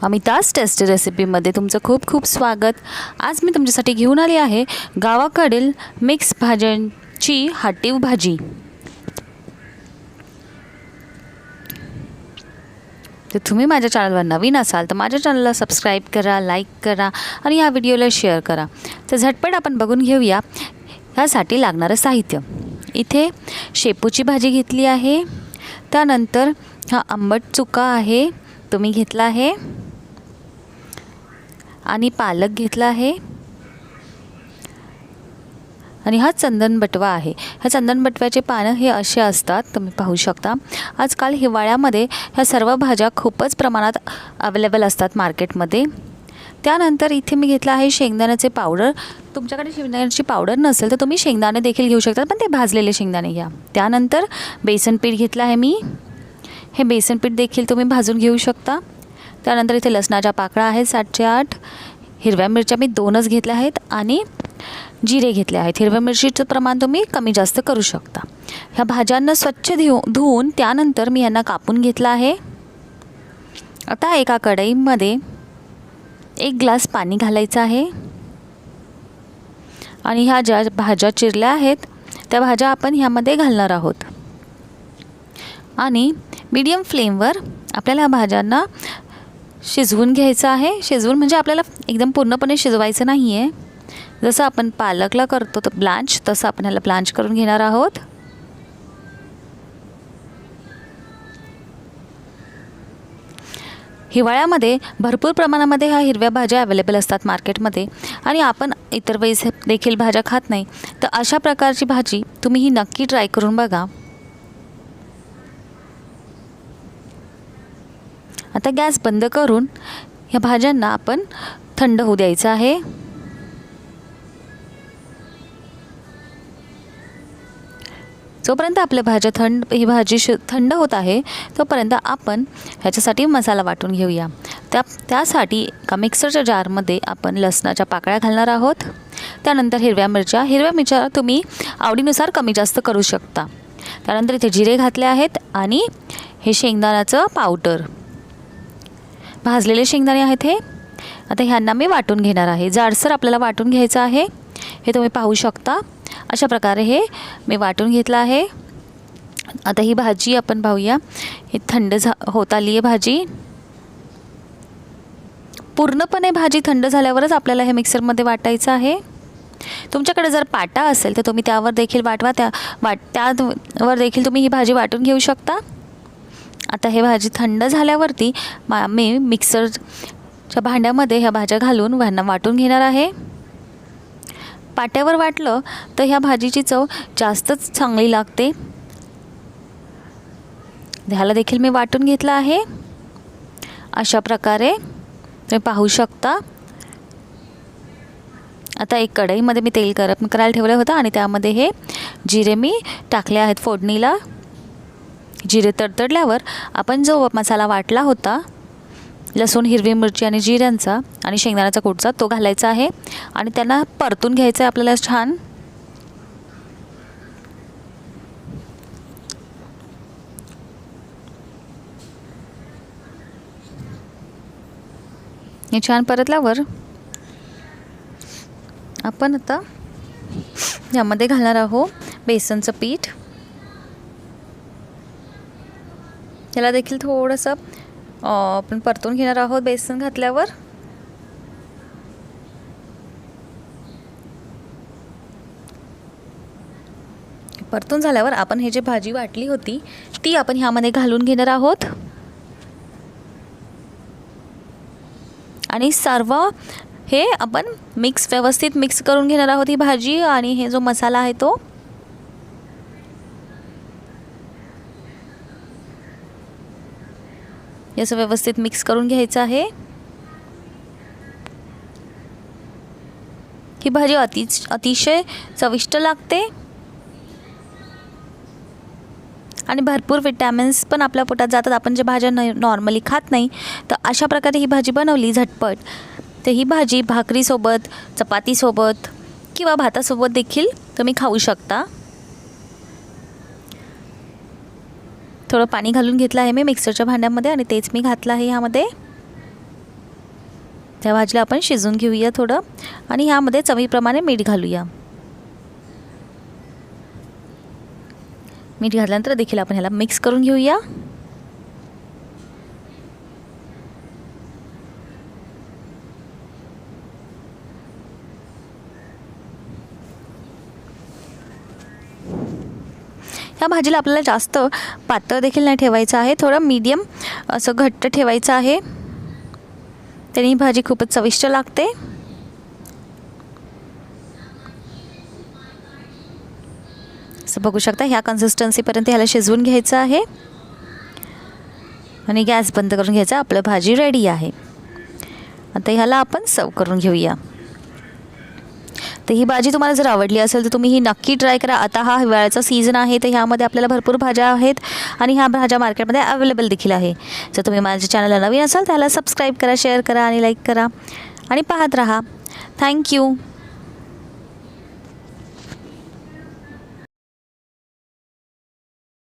अमिताज tasty रेसिपीमध्ये तुमचं खूप खूप स्वागत। आज मी तुमच्यासाठी घेऊन आली आहे गावाकडील मिक्स भाज्यांची हाटीव भाजी। तर तुम्ही माझ्या चॅनलवर नवीन असाल तर माझ्या चॅनलला सबस्क्राइब करा, लाईक करा आणि या व्हिडिओला शेअर करा। तर झटपट आपण बघून घेऊया यासाठी लागणारं साहित्य। इथे शेपूची भाजी घेतली आहे, त्यानंतर हा आंबट चुका आहे तुम्ही घेतला आहे आणि पालक घेतला आहे आणि हा चंदन बटवा आहे। ह्या चंदन बटव्याचे पानं हे असे असतात, तुम्ही पाहू शकता। आजकाल हिवाळ्यामध्ये ह्या सर्व भाज्या खूपच प्रमाणात अवेलेबल असतात मार्केटमध्ये। त्यानंतर इथे मी घेतला आहे शेंगदाण्याचे पावडर। तुमच्याकडे शेंगदाण्याची पावडर नसेल तर तुम्ही शेंगदाणे देखील घेऊ शकता, पण ते भाजलेले शेंगदाणे घ्या। त्यानंतर बेसन पीठ घेतला आहे मी, हे बेसन पीठ देखील तुम्ही भाजून घेऊ शकता। त्यानंतर इथे लसणाच्या पाकळ्या आहेत 7 ते 8, हिरव्या मिरच्या मी 2च घेतल्या आहेत आणि जिरे घेतले आहेत। हिरव्या मिरचीचं प्रमाण तुम्ही कमी जास्त करू शकता। ह्या भाज्यांना स्वच्छ धुवून त्यानंतर मी यांना कापून घेतला आहे। आता एका कढईमध्ये 1 ग्लास पाणी घालायचं आहे आणि ह्या ज्या भाज्या चिरल्या आहेत त्या भाज्या आपण ह्यामध्ये घालणार आहोत आणि मीडियम फ्लेमवर आपल्याला ह्या भाज्यांना शिजवून घ्यायचं आहे। शिजवून म्हणजे आपल्याला एकदम पूर्णपणे शिजवायचं नाही आहे। जसं आपण पालकला करतो तर ब्लांच, तसं आपण ह्याला ब्लांच करून घेणार आहोत। हिवाळ्यामध्ये भरपूर प्रमाणामध्ये ह्या हिरव्या भाज्या अवेलेबल असतात मार्केटमध्ये आणि आपण इतर वेळेस देखील भाज्या खात नाही, तर अशा प्रकारची भाजी तुम्ही ही नक्की ट्राय करून बघा। आता गॅस बंद करून ह्या भाज्यांना आपण थंड होऊ द्यायचं आहे। जोपर्यंत आपल्या भाज्या ही भाजी थंड होत आहे तोपर्यंत आपण ह्याच्यासाठी मसाला वाटून घेऊया। त्यासाठी एका मिक्सरच्या जारमध्ये आपण लसणाच्या पाकळ्या घालणार आहोत। त्यानंतर हिरव्या मिरच्या तुम्ही आवडीनुसार कमी जास्त करू शकता। त्यानंतर इथे जिरे घातले आहेत आणि हे शेंगदाण्याचं पावडर, भाजलेले शेंगदाणे आहेत हे। आता ह्यांना मी वाटून घेणार आहे। जाडसर आपल्याला वाटून घ्यायचं आहे, हे तुम्ही पाहू शकता। अशा प्रकारे हे मी वाटून घेतलं आहे। आता ही भाजी आपण पाहूया, ही थंड होत आली आहे भाजी। पूर्णपणे भाजी थंड झाल्यावरच आपल्याला हे मिक्सरमध्ये वाटायचं आहे। तुमच्याकडे जर पाटा असेल तर तुम्ही त्यावर देखील त्यावर देखील तुम्ही ही भाजी वाटून घेऊ शकता। आता हे भाजी थंड झाल्यावरती मी मिक्सरच्या भांड्यामध्ये ह्या भाज्या घालून वाटून घेणार आहे। पाट्यावर वाटलं तर ह्या भाजीची चव जास्तच चांगली लागते। ह्याला देखील मी वाटून घेतलं आहे। अशा प्रकारे तुम्ही पाहू शकता। आता एक कढईमध्ये मी तेल गरम करायला ठेवलं होतं आणि त्यामध्ये हे जिरे मी टाकले आहेत फोडणीला। जिरे तडतडल्यावर आपण जो मसाला वाटला होता, लसूण, हिरवी मिरची आणि जिऱ्यांचा आणि शेंगदाण्याचा कूटचा, तो घालायचा आहे आणि त्यांना परतून घ्यायचं आहे आपल्याला छान। हे छान परतल्यावर आपण आता यामध्ये घालणार आहोत बेसनचं पीठ। याला देखील थोडंसं आपण परतून घेणार आहोत बेसन घातल्यावर। परतून झाल्यावर आपण हे जे भाजी वाटली होती ती आपण ह्यामध्ये घालून घेणार आहोत आणि सर्व हे आपण व्यवस्थित मिक्स करून घेणार आहोत ही भाजी आणि हे जो मसाला आहे तो। याचं व्यवस्थित मिक्स करून घ्यायचं आहे। ही भाजी अतिशय चविष्ट लागते आणि भरपूर विटॅमिन्स पण आपल्या पोटात जातात। आपण जे भाज्या नॉर्मली खात नाही, तर अशा प्रकारे ही भाजी बनवली झटपट तर ही भाजी भाकरीसोबत, चपातीसोबत किंवा भातासोबत देखील तुम्ही खाऊ शकता। थोडं पाणी घालून घेतलं आहे मी मिक्सरच्या भांड्यामध्ये आणि तेच मी घातलं आहे ह्यामध्ये। त्या भाजीला आपण शिजवून घेऊया थोडं आणि ह्यामध्ये चवीप्रमाणे मीठ घालूया. मीठ घातल्यानंतर देखील आपण ह्याला मिक्स करून घेऊया. ह्या भाजीला आपल्याला जास्त पातळ देखील नाही ठेवायचं आहे, थोडं मीडियम असं घट्ट ठेवायचं आहे. त्याने ही भाजी खूपच चविष्ट लागते. असं बघू शकता ह्या कन्सिस्टन्सीपर्यंत ह्याला शिजवून घ्यायचं आहे आणि गॅस बंद करून घ्यायचा. आपलं भाजी रेडी आहे. आता ह्याला आपण सर्व करून घेऊया. तर ही भाजी तुम्हाला जर आवडली असेल तर तुम्ही ही नक्की ट्राय करा. आता हा हिवाळ्याचा सीझन आहे, तर ह्यामध्ये आपल्याला भरपूर भाज्या आहेत आणि ह्या भाज्या मार्केटमध्ये अवेलेबल देखील आहे. जर तुम्ही माझ्या चॅनलला नवीन असाल त्याला सबस्क्राईब करा, शेअर करा आणि लाईक करा आणि पाहत राहा. थँक्यू.